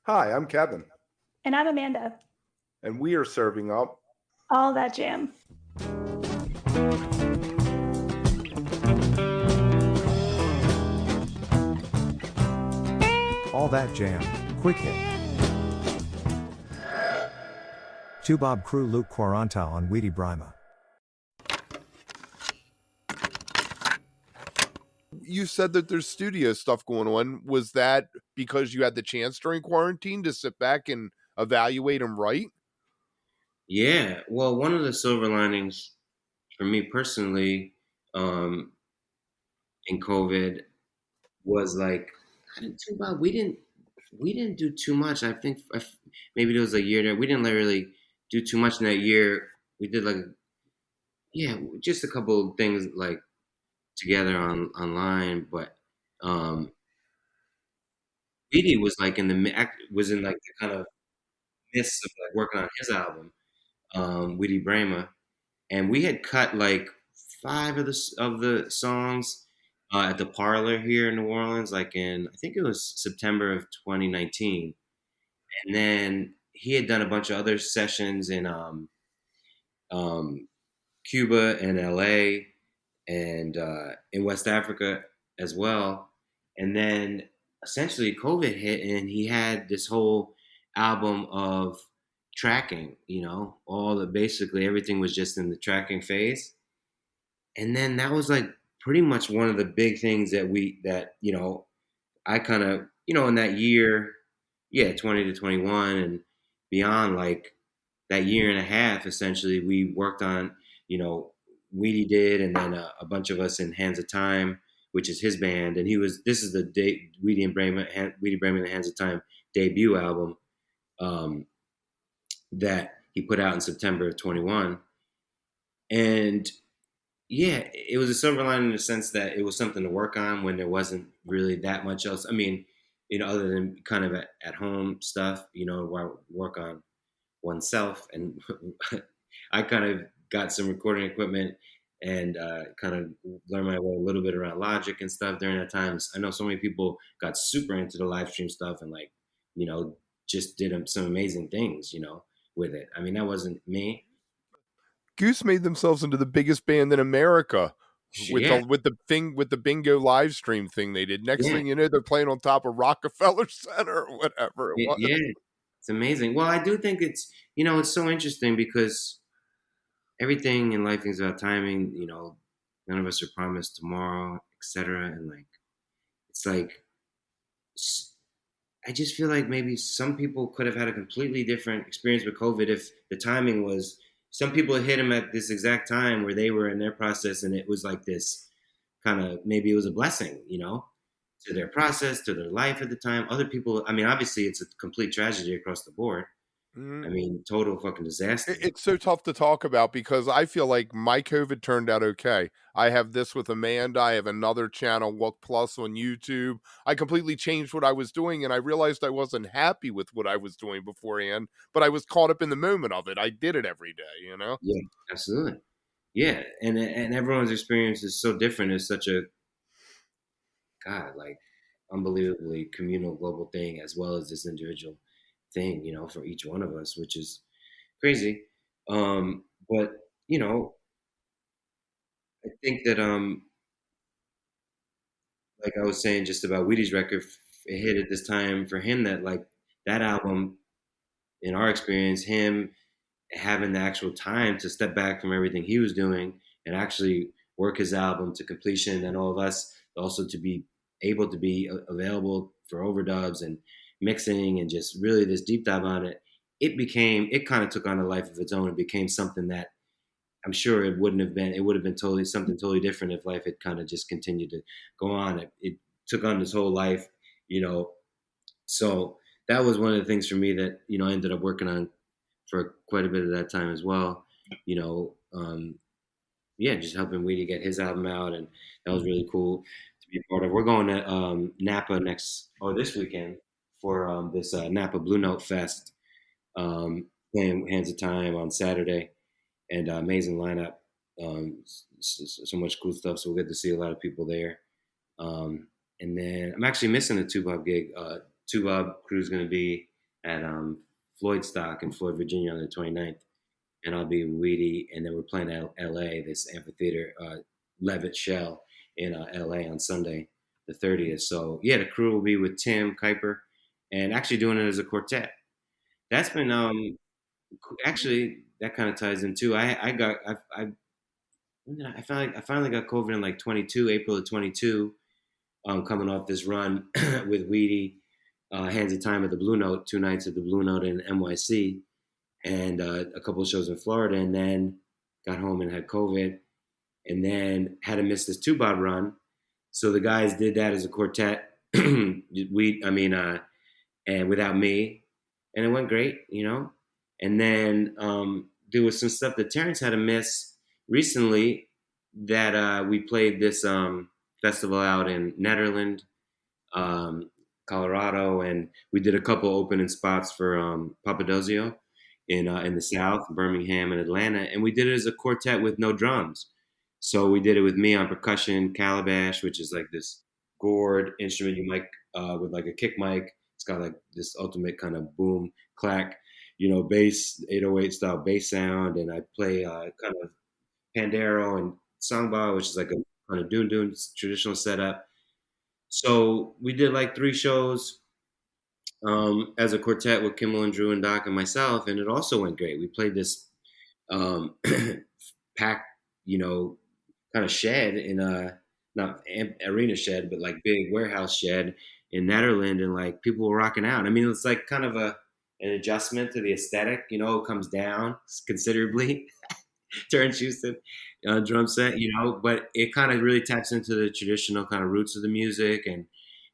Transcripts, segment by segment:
Hi, I'm Kevin, And I'm Amanda. and we are serving up All that jam. All That Jam, Quick Hit. Toubab crew Luke Quaranta on Weedie Braimah. you said that there's studio stuff going on. Was that because you had the chance during quarantine to sit back and evaluate and write? Yeah, well, one of the silver linings for me personally um, in COVID was like I didn't too bad. We didn't do too much. I think maybe there was a year there we didn't really do too much in that year. We did like just a couple of things like together online, but um, Weedie was like was in like the kind of midst of like working on his album, Weedie Braimah, and we had cut like five of the songs at the Parlor here in New Orleans, like in I think it was September of 2019, and then he had done a bunch of other sessions in um, Cuba and LA and in West Africa as well, and then essentially COVID hit, and he had this whole album of tracking. All the basically everything was just in the tracking phase, and then that was like pretty much one of the big things that I kind of in that year, yeah, 20 to 21 and beyond, like that year and a half essentially we worked on, you know Weedy did, and then a bunch of us in Hands of Time, which is his band, and this is the Weedy Braimah and Hands of Time debut album, um, that he put out in September of 21. And yeah, it was a silver lining in the sense that it was something to work on when there wasn't really that much else. I mean, other than kind of at home stuff, work on oneself. And I kind of got some recording equipment and kind of learned my way a little bit around Logic and stuff during that time. I know so many people got super into the live stream stuff and just did some amazing things, with it. I mean, that wasn't me. Goose made themselves into the biggest band in America with Yeah, the bingo live stream thing they did. Next yeah. thing you know, they're playing on top of Rockefeller Center or whatever it was. Yeah, it's amazing. Well, I do think it's so interesting because everything in life is about timing. None of us are promised tomorrow, etc. And like, it's like, I just feel like maybe some people could have had a completely different experience with COVID if the timing was. Some people hit them at this exact time where they were in their process, and it was like this kind of maybe it was a blessing, to their process, to their life at the time. Other people, I mean, obviously, it's a complete tragedy across the board. I Mhm. mean, total fucking disaster. It's so tough to talk about because I feel like my COVID turned out okay. I have this with Amanda. I have another channel, Look Plus, on YouTube. I completely changed what I was doing, and I realized I wasn't happy with what I was doing beforehand, but I was caught up in the moment of it. I did it every day. Yeah, absolutely. Yeah, and everyone's experience is so different. It's such a God, like unbelievably communal global thing as well as this individual thing, for each one of us, which is crazy. But I think that like I was saying just about Weedy's record, it hit at this time for him that like that album, in our experience, him having the actual time to step back from everything he was doing and actually work his album to completion, and all of us also to be able to be available for overdubs and mixing and just really this deep dive on it. It kind of took on a life of its own. It became something that I'm sure it would have been totally something totally different if life had kind of just continued to go on. It took on this whole life, you know. So that was one of the things for me that, I ended up working on for quite a bit of that time as well. You know, yeah, just helping Weedy get his album out, and that was really cool to be a part of. We're going to Napa this weekend for this Napa Blue Note Fest, playing Hands of Time on Saturday, and amazing lineup. So much cool stuff. So we'll get to see a lot of people there. And then I'm actually missing the Toubab gig. Toubab crew's going to be at Floyd Stock in Floyd, Virginia on the 29th. And I'll be Weedie, and then we're playing at L.A., this amphitheater, Levitt Shell in L.A. on Sunday, the 30th. So yeah, the crew will be with Tim Kuiper, and actually doing it as a quartet. That's been actually that kind of ties in too. I finally got COVID in like 22, April of 22. Coming off this run with Weedie, Hands of Time at the Blue Note, 2 nights at the Blue Note in NYC, and a couple of shows in Florida, and then got home and had COVID, and then had to miss this Toubab run. So the guys did that as a quartet. And without me, and it went great, you know. And then there was some stuff that Terrence had to miss recently that we played this festival out in Netherlands, um, Colorado, and we did a couple opening spots for Papadozio in the South, Birmingham and Atlanta, and we did it as a quartet with no drums. So we did it with me on percussion, calabash, which is like this gourd instrument you mic with like a kick mic. It's got like this ultimate kind of boom clack, bass 808 style bass sound, and I play kind of pandero and songba, which is like a kind of dun traditional setup. So we did like 3 shows as a quartet with Kimmel and Drew and Doc and myself, and it also went great. We played this um, packed, kind of shed in a not arena shed, but like big warehouse shed in Netherlands, and like people were rocking out. I mean, it's like kind of an adjustment to the aesthetic. It comes down considerably. Terrence Houston drum set, but it kind of really taps into the traditional kind of roots of the music and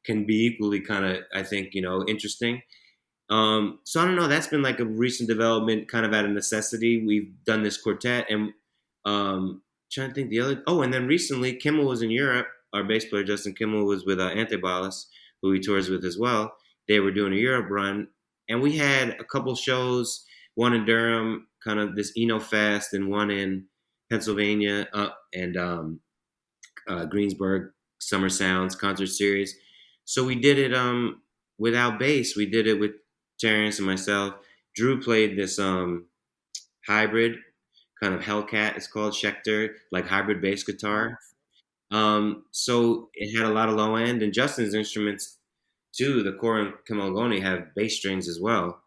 can be equally kind of, I think, interesting. So I don't know. That's been like a recent development, kind of out of necessity. We've done this quartet, and trying to think the other. Oh, and then recently, Kimmel was in Europe. Our bass player Justin Kimmel was with Antibalas, who he tours with as well. They were doing a Europe run, and we had a couple shows. One in Durham, kind of this Eno Fest, and one in Pennsylvania and Greensburg Summer Sounds concert series. So we did it without bass. We did it with Terrence and myself. Drew played this hybrid kind of Hellcat. It's called Schecter, like hybrid bass guitar. So it had a lot of low end, and Justin's instruments too. The core and Kamagoni have bass strings as well.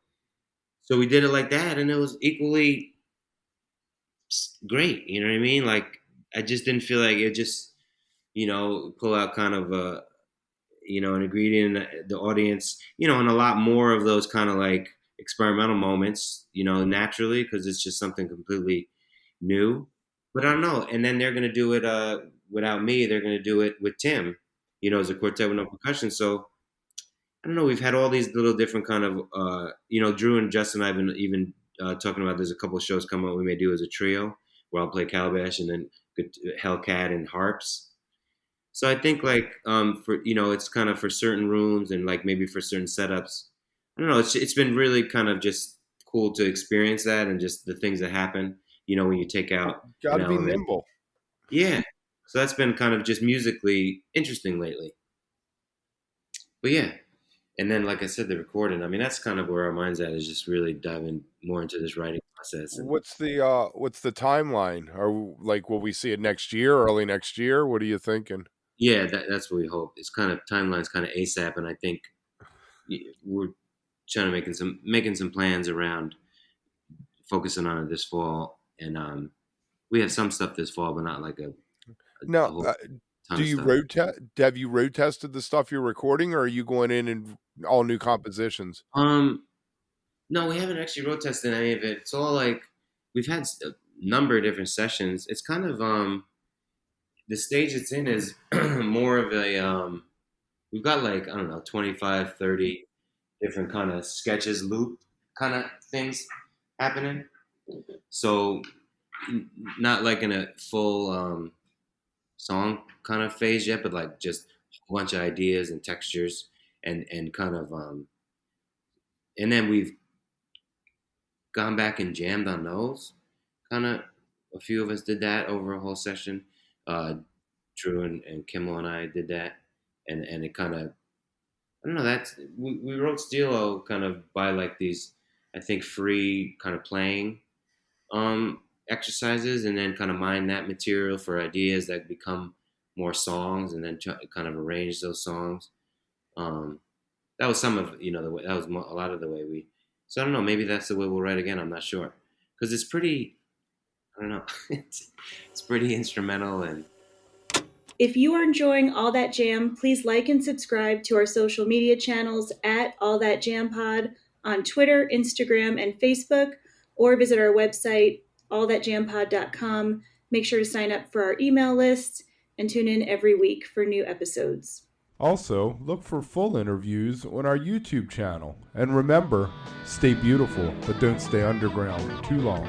So we did it like that, and it was equally great. You know what I mean? Like I just didn't feel like it just, pull out kind of an ingredient in the audience, and a lot more of those kind of like experimental moments, naturally, because it's just something completely new. But I don't know. And then they're gonna do it without me. They're gonna do it with Tim, as a quartet with no percussion. So I don't know. We've had all these little different kind of, Drew and Justin. I've been even talking about. There's a couple of shows coming up we may do as a trio where I'll play calabash and then Hellcat and harps. So I think like for it's kind of for certain rooms and like maybe for certain setups. I don't know. It's been really kind of just cool to experience that and just the things that happen. When you take out Got an to be element. nimble. Yeah. So that's been kind of just musically interesting lately. But yeah. And then, like I said, the recording. I mean, that's kind of where our mind's at, is just really diving more into this writing process. And What's the timeline? Will we see it next year, early next year? What are you thinking? yeah, that's what we hope. It's kind of timeline's kind of ASAP, and I think we're trying to making some plans around focusing on it this fall. And we have some stuff this fall, but not like a Now, whole ton do of you stuff. have you road tested the stuff you're recording, or are you going in and all new compositions? No, we haven't actually road tested any of it. It's all like we've had a number of different sessions. It's kind of the stage it's in is more of a we've got like, I don't know, 25, 30 different kind of sketches, loop kind of things happening. So not like in a full song kind of phase yet, but like just a bunch of ideas and textures and kind of and then we've gone back and jammed on those. Kind of a few of us did that over a whole session. Drew and Kimmel and I did that, and it kind of, I don't know. We wrote Stilo kind of by like these, I think, free kind of playing exercises, and then kind of mine that material for ideas that become more songs, and then kind of arrange those songs. Um, that was some of the way, that was a lot of the way we. So I don't know. Maybe that's the way we'll write again. I'm not sure because it's pretty. I don't know. It's pretty instrumental and. If you are enjoying All That Jam, please like and subscribe to our social media channels at All That Jam Pod on Twitter, Instagram, and Facebook, or visit our website, allthatjampod.com. Make sure to sign up for our email list and tune in every week for new episodes. Also, look for full interviews on our YouTube channel. And remember, stay beautiful, but don't stay underground too long.